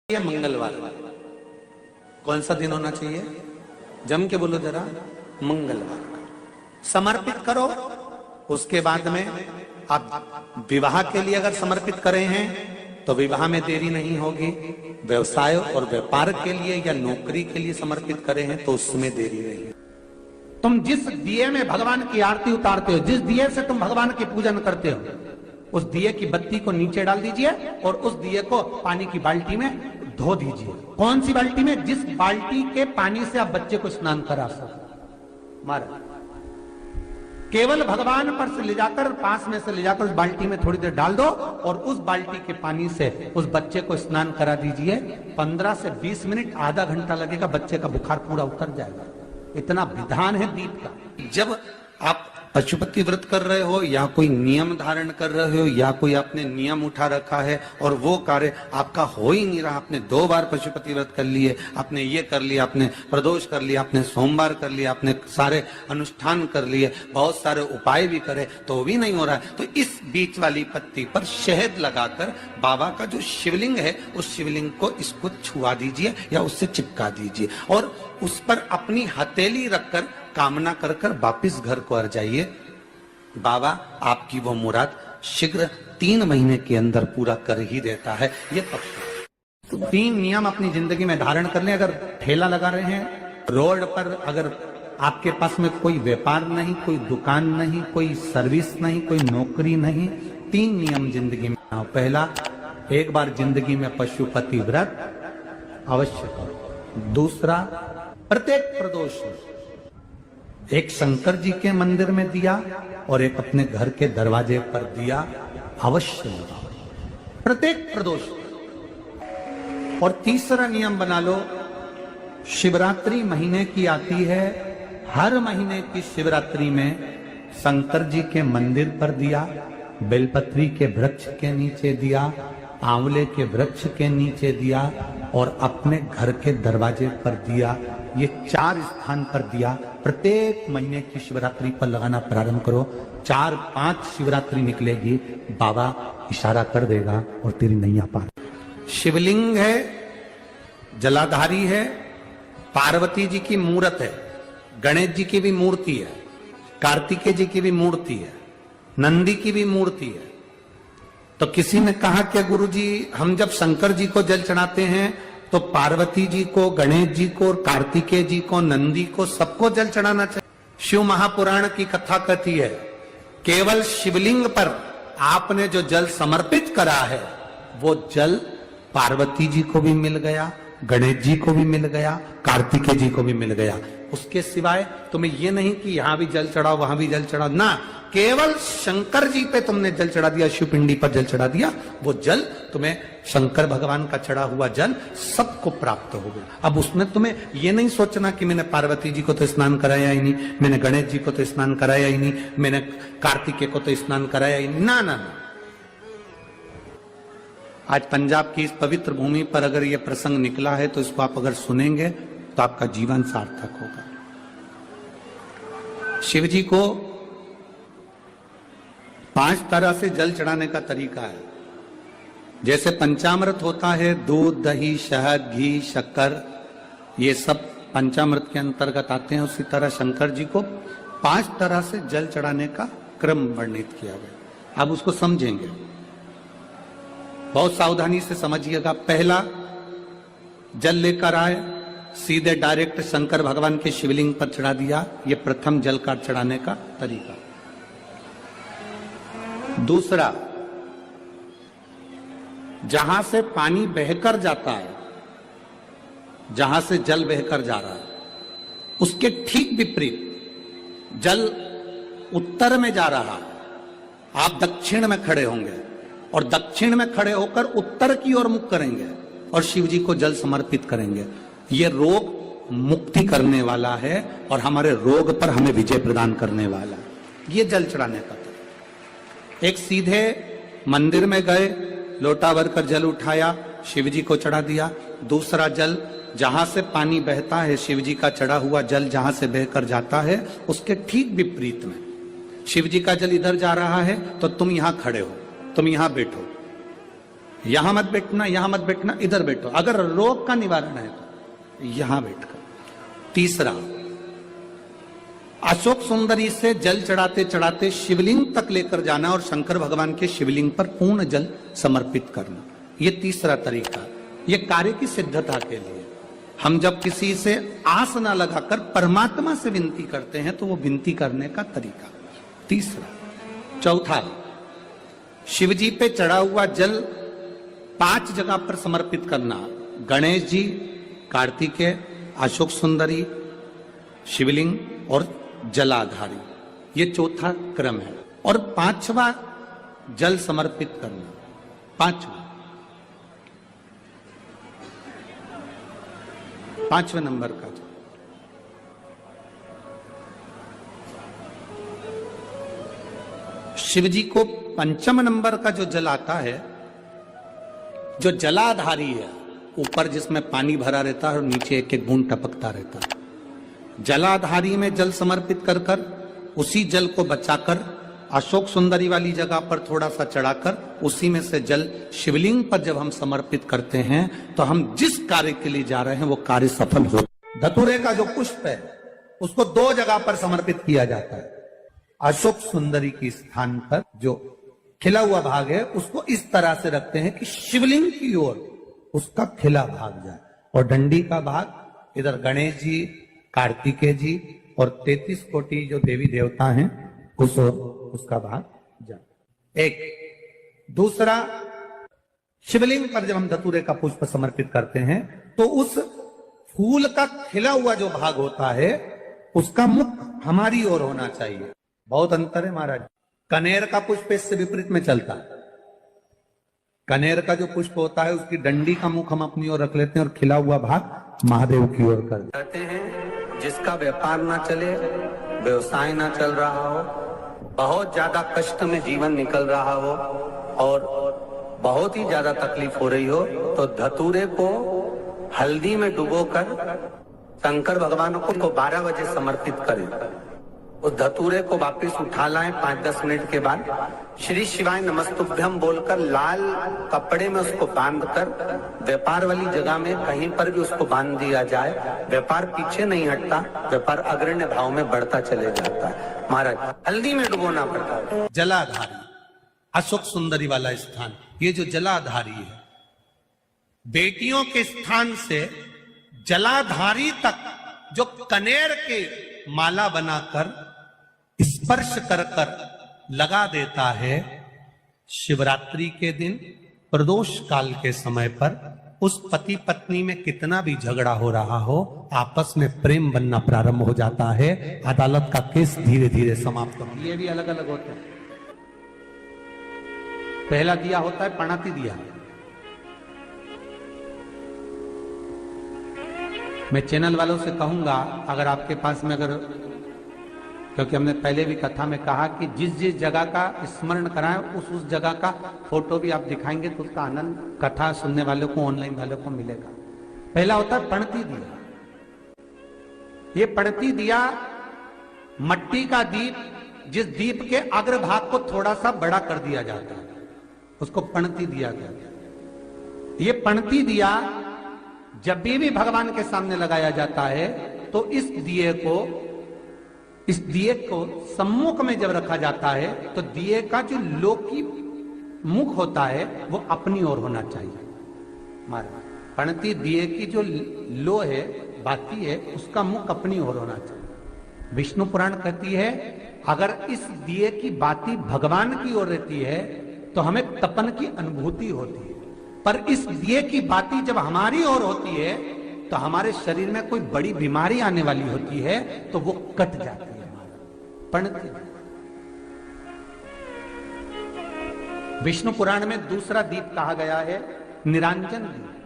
ये मंगलवार। कौन सा दिन होना चाहिए? जम के बोलो जरा, मंगलवार समर्पित करो। उसके बाद में आप विवाह के लिए अगर समर्पित करे हैं तो विवाह में देरी नहीं होगी। व्यवसाय और व्यापार के लिए या नौकरी के लिए समर्पित करे हैं तो उसमें देरी नहीं। तुम जिस दिए में भगवान की आरती उतारते हो, जिस दिए से तुम भगवान की पूजन करते हो, उस दिए की बत्ती को नीचे डाल दीजिए और उस दिए को पानी की बाल्टी में धो दीजिए। कौन सी बाल्टी में? जिस बाल्टी के पानी से आप बच्चे को स्नान करा सको। महाराज केवल भगवान पर से ले जाकर, पास में से ले जाकर उस बाल्टी में थोड़ी देर डाल दो और उस बाल्टी के पानी से उस बच्चे को स्नान करा दीजिए। 15 से 20 मिनट, आधा घंटा लगेगा, बच्चे का बुखार पूरा उतर जाएगा। इतना विधान है दीप का। जब आप पशुपति व्रत कर रहे हो या कोई नियम धारण कर रहे हो या कोई आपने नियम उठा रखा है और वो कार्य आपका हो ही नहीं रहा, आपने 2 बार पशुपति व्रत कर लिए, आपने ये कर लिया, आपने प्रदोष कर लिया, आपने सोमवार कर लिया, आपने सारे अनुष्ठान कर लिए, बहुत सारे उपाय भी करे तो भी नहीं हो रहा है, तो इस बीच वाली पत्ती पर शहद लगाकर बाबा का जो शिवलिंग है उस शिवलिंग को इसको छुआ दीजिए या उससे चिपका दीजिए और उस पर अपनी हथेली रखकर कामना कर कर वापिस घर को आ जाइए। बाबा आपकी वो मुराद शीघ्र 3 महीने के अंदर पूरा कर ही देता है। ये पक्ष। तो 3 नियम अपनी जिंदगी में धारण कर लें। अगर ठेला लगा रहे हैं रोड पर, अगर आपके पास में कोई व्यापार नहीं, कोई दुकान नहीं, कोई सर्विस नहीं, कोई नौकरी नहीं, 3 नियम जिंदगी में आओ। पहला, एक बार जिंदगी में पशुपति व्रत अवश्य करो। दूसरा, प्रत्येक प्रदोष एक शंकर जी के मंदिर में दिया और एक अपने घर के दरवाजे पर दिया अवश्य लगाओ, प्रत्येक प्रदोष। और तीसरा नियम बना लो, शिवरात्रि महीने की आती है, हर महीने की शिवरात्रि में शंकर जी के मंदिर पर दिया, बेलपत्री के वृक्ष के नीचे दिया, आंवले के वृक्ष के नीचे दिया और अपने घर के दरवाजे पर दिया। ये 4 स्थान पर दिया। प्रत्येक महीने की शिवरात्रि पर लगाना प्रारंभ करो। 4-5 शिवरात्रि निकलेगी, बाबा इशारा कर देगा और तेरी नैया पार। शिवलिंग है, जलाधारी है, पार्वती जी की मूर्त है, गणेश जी की भी मूर्ति है, कार्तिकेय जी की भी मूर्ति है, नंदी की भी मूर्ति है। तो किसी ने कहा कि गुरुजी हम जब शंकर जी को जल चढ़ाते हैं तो पार्वती जी को, गणेश जी को, कार्तिकेय जी को, नंदी को, सबको जल चढ़ाना चाहिए। शिव महापुराण की कथा कहती है केवल शिवलिंग पर आपने जो जल समर्पित करा है वो जल पार्वती जी को भी मिल गया, गणेश जी को भी मिल गया, कार्तिकेय जी को भी मिल गया। उसके सिवाय तुम्हें ये नहीं कि यहां भी जल चढ़ाओ वहां भी जल चढ़ाओ, ना, केवल शंकर जी पे तुमने जल चढ़ा दिया, शिव पिंडी पर जल चढ़ा दिया, वो जल तुम्हें शंकर भगवान का चढ़ा हुआ जल सबको प्राप्त हो गया। अब उसमें तुम्हें ये नहीं सोचना कि मैंने पार्वती जी को तो स्नान कराया ही नहीं, मैंने गणेश जी को तो स्नान कराया ही नहीं, मैंने कार्तिकेय को तो स्नान कराया ही नहीं, ना ना ना। आज पंजाब की इस पवित्र भूमि पर अगर ये प्रसंग निकला है तो इसको आप अगर सुनेंगे तो आपका जीवन सार्थक होगा। शिव जी को 5 तरह से जल चढ़ाने का तरीका है। जैसे पंचामृत होता है, दूध, दही, शहद, घी, शक्कर, ये सब पंचामृत के अंतर्गत आते हैं, उसी तरह शंकर जी को 5 तरह से जल चढ़ाने का क्रम वर्णित किया गया। अब उसको समझेंगे, बहुत सावधानी से समझिएगा। पहला, जल लेकर आए, सीधे डायरेक्ट शंकर भगवान के शिवलिंग पर चढ़ा दिया, ये प्रथम जल का चढ़ाने का तरीका। दूसरा, जहां से पानी बहकर जाता है, जहां से जल बहकर जा रहा है, उसके ठीक विपरीत जल उत्तर में जा रहा है, आप दक्षिण में खड़े होंगे और दक्षिण में खड़े होकर उत्तर की ओर मुख करेंगे और शिव जी को जल समर्पित करेंगे। ये रोग मुक्ति करने वाला है और हमारे रोग पर हमें विजय प्रदान करने वाला है। ये जल चढ़ाने का तरीका। एक, सीधे मंदिर में गए, लोटा भरकर जल उठाया, शिव जी को चढ़ा दिया। दूसरा जल, जहां से पानी बहता है, शिव जी का चढ़ा हुआ जल जहां से बहकर जाता है उसके ठीक विपरीत में शिव जी का जल इधर जा रहा है तो तुम यहां खड़े हो, तुम यहां बैठो, यहां मत बैठना, यहां मत बैठना, इधर बैठो। अगर रोग का निवारण है तो यहां बैठकर। तीसरा, अशोक सुंदरी से जल चढ़ाते चढ़ाते शिवलिंग तक लेकर जाना और शंकर भगवान के शिवलिंग पर पूर्ण जल समर्पित करना। यह तीसरा तरीका, यह कार्य की सिद्धता के लिए। हम जब किसी से आस ना लगाकर परमात्मा से विनती करते हैं तो वो विनती करने का तरीका। तीसरा। चौथा, शिवजी पे चढ़ा हुआ जल 5 जगह पर समर्पित करना। गणेश जी, कार्तिकेय, अशोक सुंदरी, शिवलिंग और जलाधारी। ये चौथा क्रम है। और 5वां जल समर्पित करना। 5वें नंबर का शिव जी को 5 नंबर का जो जल आता है, जो जलाधारी है, ऊपर जिसमें पानी भरा रहता है और नीचे एक एक बूंद टपकता रहता है। जलाधारी में जल समर्पित कर कर उसी जल को बचाकर अशोक सुंदरी वाली जगह पर थोड़ा सा चढ़ाकर उसी में से जल शिवलिंग पर जब हम समर्पित करते हैं तो हम जिस कार्य के लिए जा रहे हैं वो कार्य सफल हो। धतूरे का जो पुष्प है उसको 2 जगह पर समर्पित किया जाता है। अशोक सुंदरी के स्थान पर जो खिला हुआ भाग है उसको इस तरह से रखते हैं कि शिवलिंग की ओर उसका खिला भाग जाए, और डंडी का भाग इधर गणेश जी, कार्तिकेय जी और 33 कोटि जो देवी देवता हैं उस ओर उसका भाग जाए। एक। दूसरा, शिवलिंग पर जब हम धतूरे का पुष्प समर्पित करते हैं तो उस फूल का खिला हुआ जो भाग होता है उसका मुख हमारी ओर होना चाहिए। बहुत अंतर है महाराज। कनेर का पुष्प इससे विपरीत में चलता है। कनेर का जो पुष्प होता है उसकी डंडी का मुख हम अपनी ओर रख लेते हैं और खिला हुआ भाग महादेव की ओर कर देते हैं। जिसका व्यापार ना चले, व्यवसाय ना चल रहा हो, बहुत ज्यादा कष्ट में जीवन निकल रहा हो और बहुत ही ज्यादा तकलीफ हो रही हो तो धतूरे को हल्दी में डुबोकर शंकर भगवान को 12 बजे समर्पित करें। उस धतूरे को वापस उठा लाएं 5-10 मिनट के बाद, श्री शिवाय नमस्तुभ्यम बोलकर लाल कपड़े में उसको बांधकर व्यापार वाली जगह में कहीं पर भी उसको बांध दिया जाए। व्यापार पीछे नहीं हटता, व्यापार अग्रण्य भाव में बढ़ता चले जाता है। महाराज, हल्दी में डुबोना पड़ता है। जलाधारी, अशोक सुंदरी वाला स्थान, ये जो जलाधारी है, बेटियों के स्थान से जलाधारी तक जो कनेर के माला बनाकर स्पर्श कर कर लगा देता है, शिवरात्रि के दिन प्रदोष काल के समय पर उस पति पत्नी में कितना भी झगड़ा हो रहा हो, आपस में प्रेम बनना प्रारंभ हो जाता है। अदालत का केस धीरे धीरे समाप्त हो। ये भी अलग अलग होते हैं। पहला दिया होता है पणाती दिया। मैं चैनल वालों से कहूंगा, अगर आपके पास में क्योंकि हमने पहले भी कथा में कहा कि जिस जिस जगह का स्मरण कराएं उस जगह का फोटो भी आप दिखाएंगे तो उसका आनंद कथा सुनने वालों को, ऑनलाइन वालों को मिलेगा। पहला होता है पणती दिया। ये पणती दिया मट्टी का दीप, जिस दीप के अग्रभाग को थोड़ा सा बड़ा कर दिया जाता है, उसको पणती दिया गया। ये पणती दिया जब भी भगवान के सामने लगाया जाता है तो इस दिए को सम्मुख में जब रखा जाता है तो दिए का जो लौकी मुख होता है वो अपनी ओर होना चाहिए। पणती दिए की जो लो है, बाती है, उसका मुख अपनी ओर होना चाहिए। विष्णु पुराण कहती है अगर इस दिए की बाती भगवान की ओर रहती है तो हमें तपन की अनुभूति होती है, पर इस दिए की बाती जब हमारी ओर होती है तो हमारे शरीर में कोई बड़ी बीमारी आने वाली होती है तो वो कट जाती है। पणती। विष्णु पुराण में दूसरा दीप कहा गया है निरांजन दीप।